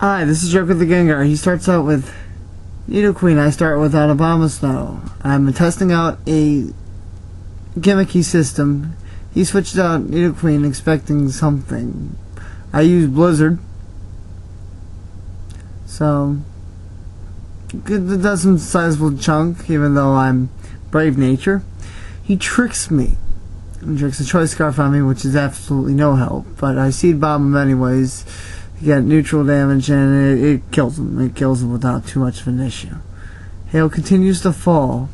Hi, this is Joke with the Gengar. He starts out with Nidoqueen. I start with Alabama Snow. I'm testing out a gimmicky system. He switched out Nidoqueen expecting something. I use Blizzard. So, it does some sizable chunk, even though I'm Brave Nature. He tricks me. He tricks a Choice Scarf on me, which is absolutely no help. But I Seed Bomb him anyways. You get neutral damage, and it kills him. It kills him without too much of an issue. Hail continues to fall.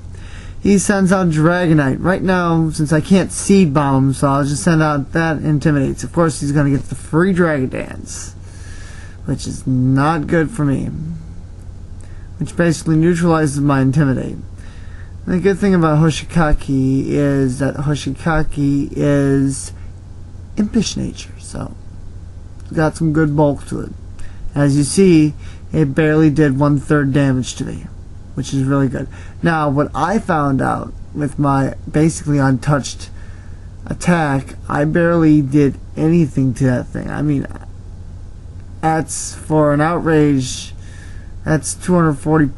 He sends out Dragonite. Right now, since I can't Seed Bomb him, so I'll just send out that Intimidates. Of course, he's going to get the free Dragon Dance, which is not good for me. Which basically neutralizes my Intimidate. And the good thing about Hoshikaki is that Hoshikaki is impish nature, so got some good bulk to it. As you see, it barely did 1/3 damage to me, which is really good. Now, what I found out with my basically untouched attack, I barely did anything to that thing. I mean, that's for an Outrage, that's 240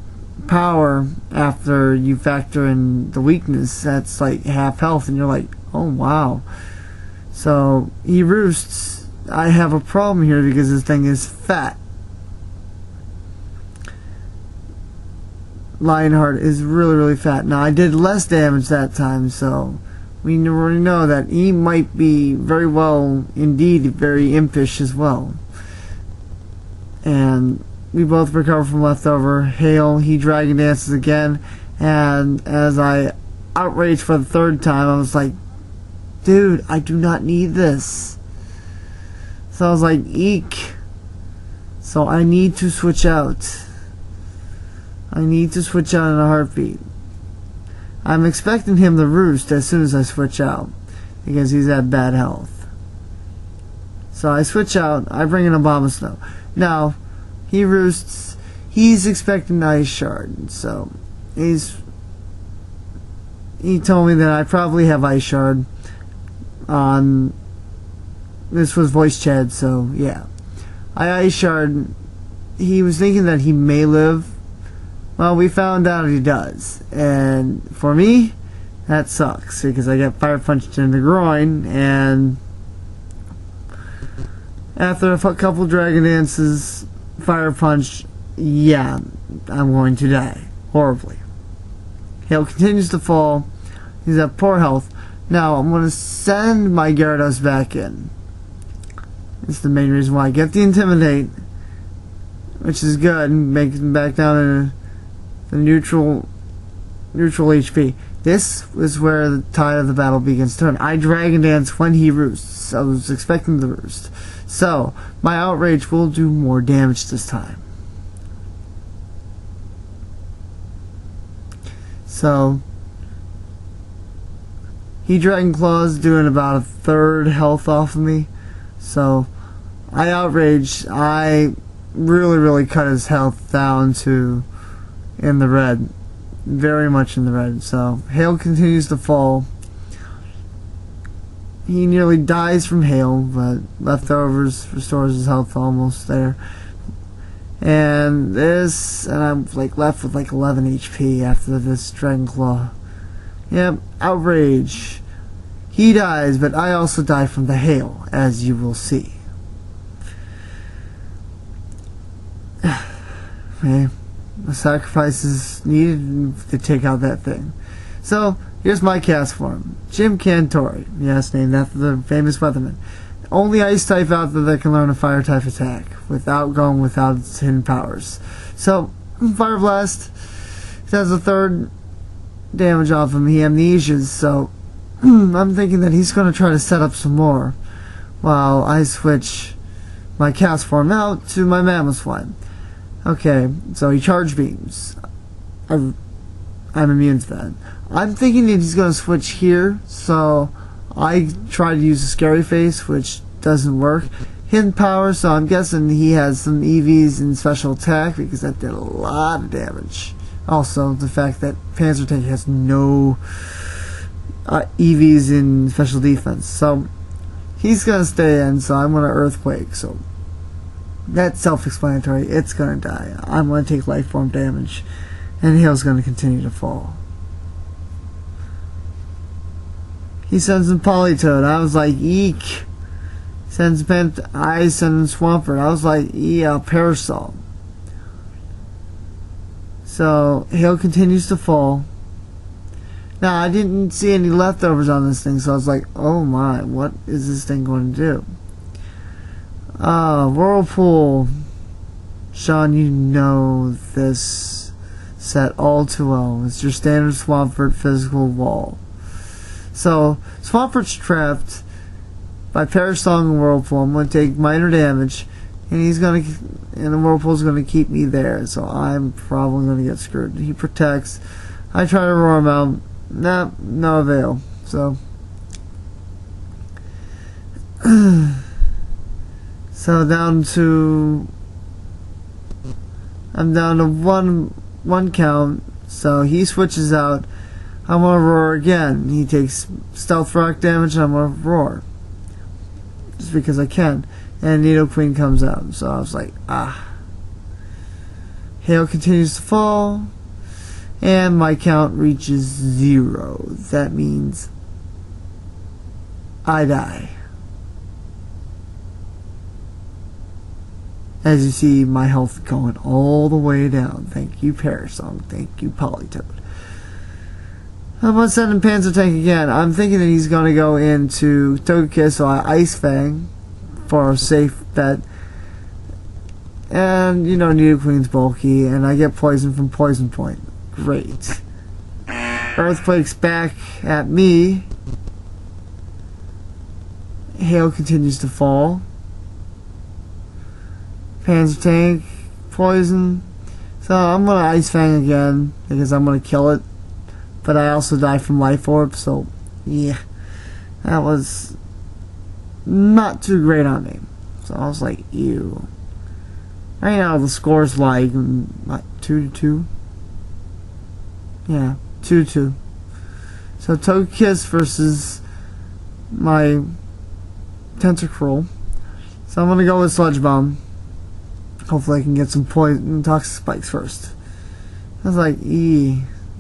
power after you factor in the weakness. That's like half health, and you're like, oh wow. So, he roosts. I have a problem here because this thing is fat. Lionheart is really fat. Now I did less damage that time, so we already know that he might be very well, indeed, very impish as well. And we both recover from leftover. Hail, he Dragon Dances again, and as I outraged for the third time, I was like, dude, I do not need this. So I was like, eek. So I need to switch out. I need to switch out in a heartbeat. I'm expecting him to roost as soon as I switch out, because he's at bad health. So I switch out, I bring in Abomasnow. Now, he roosts, he's expecting Ice Shard, so he told me that I probably have Ice Shard on. This was voice chat, so yeah. I Ice Shard. He was thinking that he may live. Well, we found out he does. And for me, that sucks, because I get Fire Punched in the groin, and after a couple Dragon Dances, Fire Punch, yeah, I'm going to die. Horribly. Hail continues to fall. He's at poor health. Now, I'm going to send my Gyarados back in. It's the main reason why I get the Intimidate, which is good, and makes him back down in the neutral HP. This is where the tide of the battle begins to turn. I Dragon Dance when he roosts. I was expecting the roost. So, my Outrage will do more damage this time. So, he Dragon Claws doing about 1/3 health off of me. So, I Outrage. I really cut his health down to in the red. Very much in the red. So, Hail continues to fall. He nearly dies from Hail, but Leftovers restores his health almost there. And I'm like left with like 11 HP after this Dragon Claw. Yep, Outrage. He dies, but I also die from the Hail, as you will see. Okay, the sacrifice is needed to take out that thing. So, here's my Castform. Jim Cantori. Yes, named after the famous weatherman. Only Ice type out there that can learn a Fire type attack without going without its hidden powers. So, Fire Blast does a 1/3 damage off him. He amnesias, so I'm thinking that he's going to try to set up some more while I switch my Castform out to my Mammothswine. Okay, so he Charge Beams. I'm immune to that. I'm thinking that he's going to switch here, so I try to use a Scary Face, which doesn't work. Hidden Power, so I'm guessing he has some EVs in Special Attack, because that did a lot of damage. Also, the fact that Panzer Tank has no EVs in Special Defense. So, he's going to stay in, so I'm going to Earthquake. So, That's self-explanatory. It's gonna die. I'm gonna take life form damage, and Hale's gonna continue to fall. He sends in Polytoad. I was like, eek. Sends Pent. I send in Swampert. I was like, yeah, Parasol. So Hale continues to fall. Now I didn't see any leftovers on this thing, so I was like, oh my, what is this thing going to do? Whirlpool. Sean, you know this set all too well. It's your standard Swampert physical wall. So Swampert's trapped by Parasong and Whirlpool. I'm going to take minor damage, and the Whirlpool's going to keep me there. So I'm probably going to get screwed. He protects. I try to roar him out. Nah, no avail. So I'm down to one count. So he switches out. I'm gonna roar again. He takes stealth rock damage, and I'm gonna roar just because I can. And Nidoqueen comes out. So I was like, Hale continues to fall, and my count reaches 0. That means I die. As you see, my health going all the way down. Thank you, Parasong. Thank you, Polytoad. I'm going to send in Panzer Tank again. I'm thinking that he's going to go into Togekiss, so I Ice Fang for a safe bet. And, you know, Nidoqueen's bulky, and I get poison from Poison Point. Great. Earthquake's back at me. Hale continues to fall. Panzer Tank, poison. So I'm going to Ice Fang again, because I'm going to kill it. But I also die from Life Orb, so yeah. That was not too great on me. So I was like, ew. Right now the score's like, what, 2-2? Yeah, 2-2. So Togekiss versus my Tentacruel. So I'm going to go with Sludge Bomb. Hopefully I can get some poison Toxic Spikes first. I was like,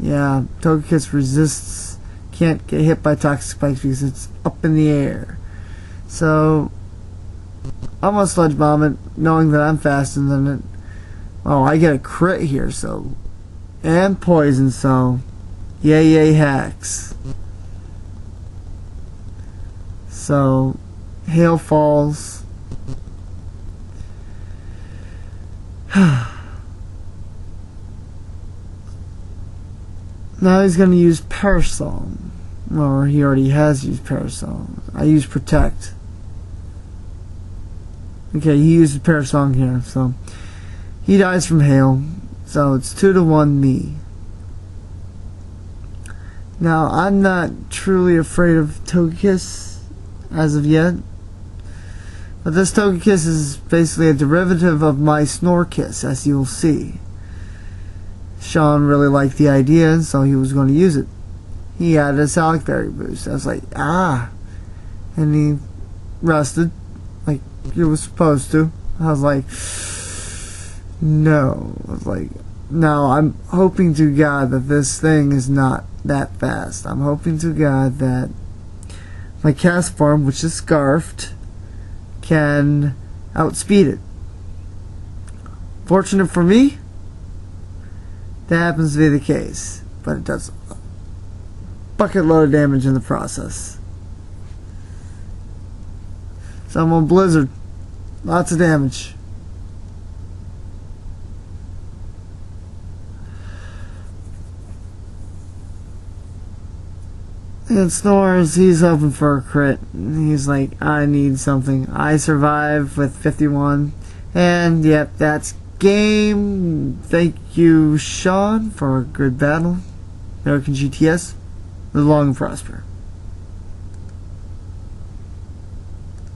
yeah, Togekiss resists, can't get hit by Toxic Spikes because it's up in the air. So I'm gonna Sludge Bomb it, knowing that I'm faster than it. Oh, I get a crit here, so, and poison, so yay hacks. So Hale falls. Now he's going to use Parasol. Or he already has used Parasol. I use Protect. Okay, he uses Parasol here. So he dies from Hale. So it's 2-1 me. Now I'm not truly afraid of Togekiss as of yet. But this Togekiss is basically a derivative of my Snorkiss, as you'll see. Sean really liked the idea, so he was going to use it. He added a Salic Berry boost. I was like, and he rested, like he was supposed to. I was like, no. I was like, no, I'm hoping to God that this thing is not that fast. I'm hoping to God that my Castform, which is Scarfed, can outspeed it. Fortunate for me, that happens to be the case, but it does a bucket load of damage in the process. So I'm on Blizzard. Lots of damage. And Snores, he's hoping for a crit. He's like, I need something. I survive with 51. And yep, that's game. Thank you, Sean, for a good battle. AmericanGTS, live long and prosper.